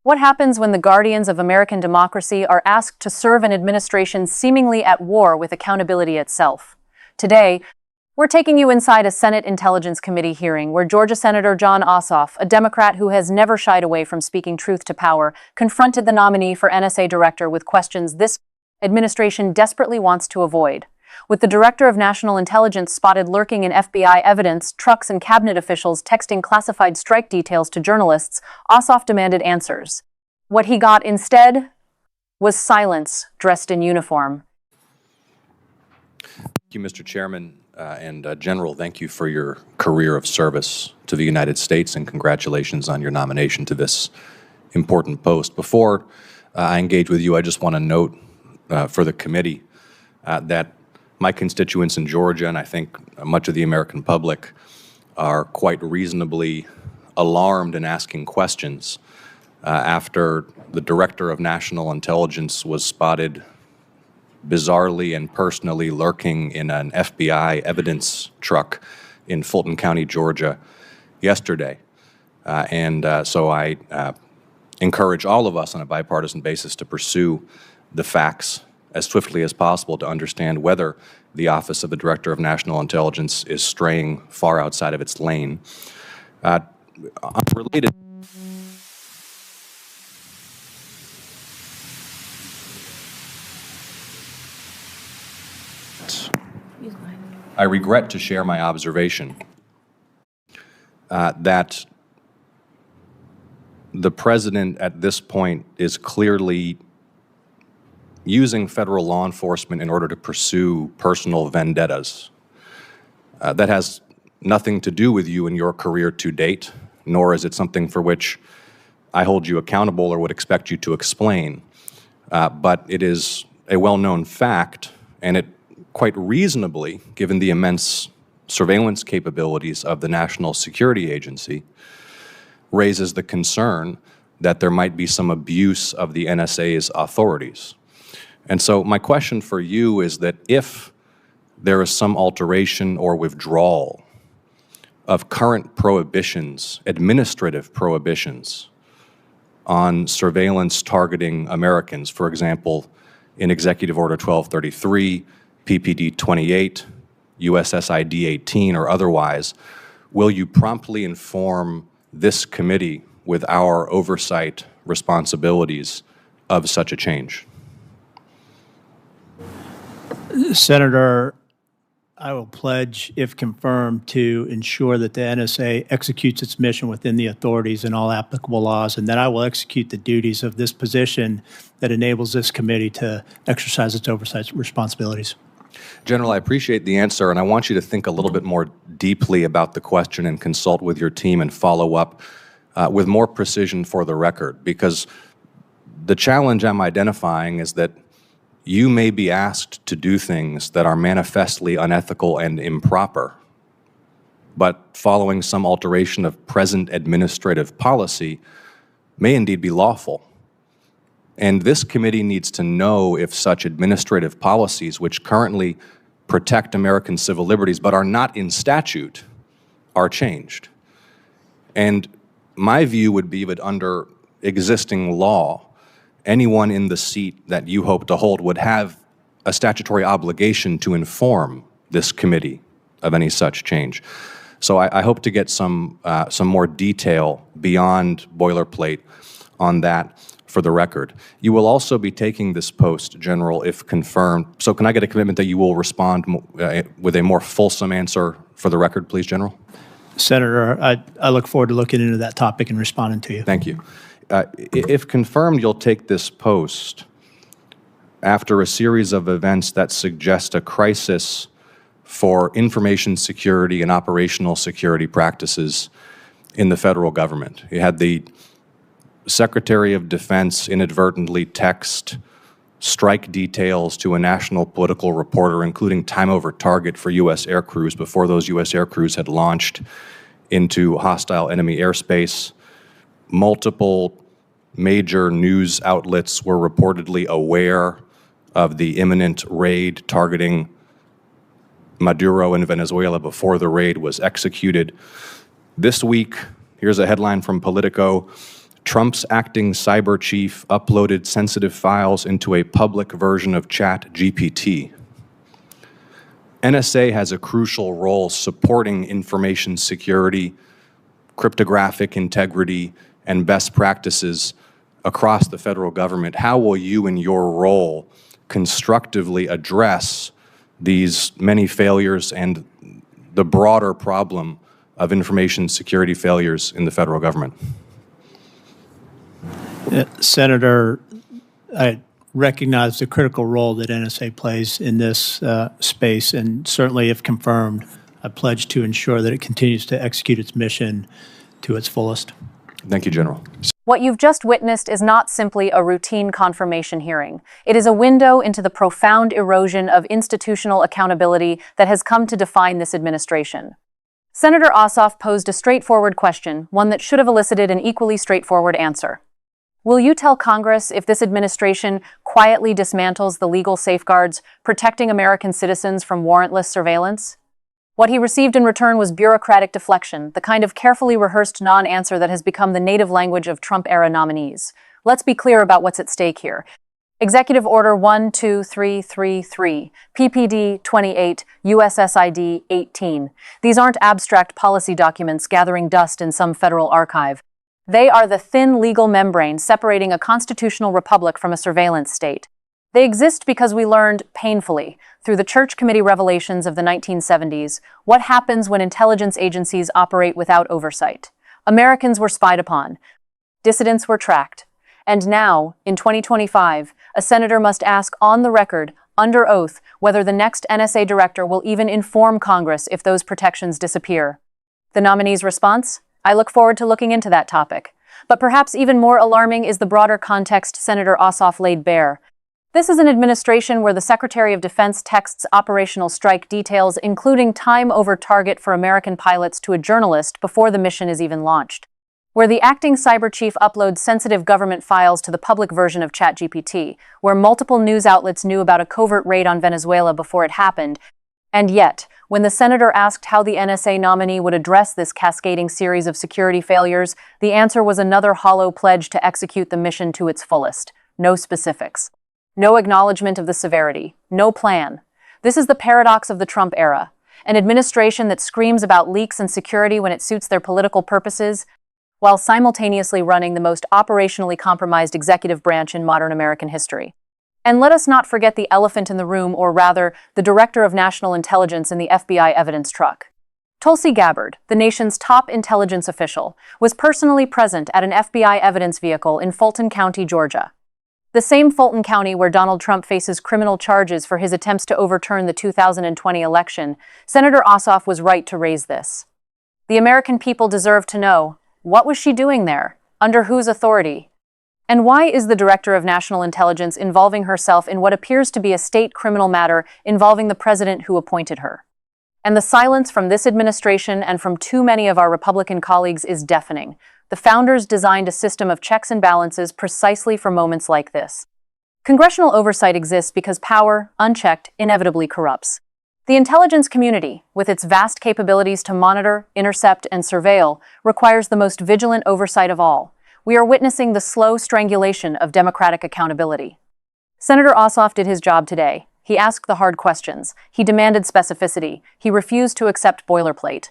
What happens when the guardians of American democracy are asked to serve an administration seemingly at war with accountability itself? Today, we're taking you inside a Senate Intelligence Committee hearing where Georgia Senator Jon Ossoff, a Democrat who has never shied away from speaking truth to power, confronted the nominee for NSA Director with questions this administration desperately wants to avoid. With the Director of National Intelligence spotted lurking in FBI evidence, trucks and cabinet officials texting classified strike details to journalists, Ossoff demanded answers. What he got instead was silence dressed in uniform. Thank you, Mr. Chairman. General, thank you for your career of service to the United States, and congratulations on your nomination to this important post. Before I engage with you, I just want to note for the committee that my constituents in Georgia, and I think much of the American public, are quite reasonably alarmed and asking questions after the Director of National Intelligence was spotted bizarrely and personally lurking in an FBI evidence truck in Fulton County, Georgia, yesterday. So I encourage all of us on a bipartisan basis to pursue the facts as swiftly as possible to understand whether the Office of the Director of National Intelligence is straying far outside of its lane. Related. I regret to share my observation that the President at this point is clearly using federal law enforcement in order to pursue personal vendettas. That has nothing to do with you and your career to date, nor is it something for which I hold you accountable or would expect you to explain. But it is a well-known fact, and it quite reasonably, given the immense surveillance capabilities of the National Security Agency, raises the concern that there might be some abuse of the NSA's authorities. And so my question for you is that if there is some alteration or withdrawal of current prohibitions, administrative prohibitions, on surveillance targeting Americans, for example, in Executive Order 1233, PPD 28, USSID 18, or otherwise, will you promptly inform this committee with our oversight responsibilities of such a change? Senator, I will pledge, if confirmed, to ensure that the NSA executes its mission within the authorities and all applicable laws, and that I will execute the duties of this position that enables this committee to exercise its oversight responsibilities. General, I appreciate the answer, and I want you to think a little bit more deeply about the question and consult with your team and follow up with more precision for the record, because the challenge I'm identifying is that you may be asked to do things that are manifestly unethical and improper, but following some alteration of present administrative policy may indeed be lawful. And this committee needs to know if such administrative policies, which currently protect American civil liberties but are not in statute, are changed. And my view would be that under existing law, anyone in the seat that you hope to hold would have a statutory obligation to inform this committee of any such change. So I hope to get some more detail beyond boilerplate on that for the record. You will also be taking this post, General, if confirmed. So can I get a commitment that you will respond with a more fulsome answer for the record, please, General? Senator, I look forward to looking into that topic and responding to you. Thank you. If confirmed, you'll take this post after a series of events that suggest a crisis for information security and operational security practices in the federal government. You had the Secretary of Defense inadvertently text strike details to a national political reporter, including time over target for U.S. air crews before those U.S. air crews had launched into hostile enemy airspace. Multiple major news outlets were reportedly aware of the imminent raid targeting Maduro in Venezuela before the raid was executed. This week, here's a headline from Politico, Trump's acting cyber chief uploaded sensitive files into a public version of ChatGPT. NSA has a crucial role supporting information security, cryptographic integrity, and best practices across the federal government. How will you, in your role, constructively address these many failures and the broader problem of information security failures in the federal government? Senator, I recognize the critical role that NSA plays in this space, and certainly, if confirmed, I pledge to ensure that it continues to execute its mission to its fullest. Thank you, General. What you've just witnessed is not simply a routine confirmation hearing. It is a window into the profound erosion of institutional accountability that has come to define this administration. Senator Ossoff posed a straightforward question, one that should have elicited an equally straightforward answer. Will you tell Congress if this administration quietly dismantles the legal safeguards protecting American citizens from warrantless surveillance? What he received in return was bureaucratic deflection, the kind of carefully rehearsed non-answer that has become the native language of Trump-era nominees. Let's be clear about what's at stake here. Executive Order 12333, PPD 28, USSID 18. These aren't abstract policy documents gathering dust in some federal archive. They are the thin legal membrane separating a constitutional republic from a surveillance state. They exist because we learned, painfully, through the Church Committee revelations of the 1970s, what happens when intelligence agencies operate without oversight. Americans were spied upon. Dissidents were tracked. And now, in 2025, a senator must ask on the record, under oath, whether the next NSA director will even inform Congress if those protections disappear. The nominee's response? I look forward to looking into that topic. But perhaps even more alarming is the broader context Senator Ossoff laid bare. This is an administration where the Secretary of Defense texts operational strike details, including time over target for American pilots, to a journalist before the mission is even launched. Where the acting cyber chief uploads sensitive government files to the public version of ChatGPT, where multiple news outlets knew about a covert raid on Venezuela before it happened. And yet, when the senator asked how the NSA nominee would address this cascading series of security failures, the answer was another hollow pledge to execute the mission to its fullest. No specifics. No acknowledgement of the severity. No plan. This is the paradox of the Trump era. An administration that screams about leaks and security when it suits their political purposes, while simultaneously running the most operationally compromised executive branch in modern American history. And let us not forget the elephant in the room, or rather, the Director of National Intelligence in the FBI evidence truck. Tulsi Gabbard, the nation's top intelligence official, was personally present at an FBI evidence vehicle in Fulton County, Georgia. The same Fulton County where Donald Trump faces criminal charges for his attempts to overturn the 2020 election. Senator Ossoff was right to raise this. The American people deserve to know, what was she doing there? Under whose authority? And why is the Director of National Intelligence involving herself in what appears to be a state criminal matter involving the president who appointed her? And the silence from this administration and from too many of our Republican colleagues is deafening. The founders designed a system of checks and balances precisely for moments like this. Congressional oversight exists because power, unchecked, inevitably corrupts. The intelligence community, with its vast capabilities to monitor, intercept, and surveil, requires the most vigilant oversight of all. We are witnessing the slow strangulation of democratic accountability. Senator Ossoff did his job today. He asked the hard questions. He demanded specificity. He refused to accept boilerplate.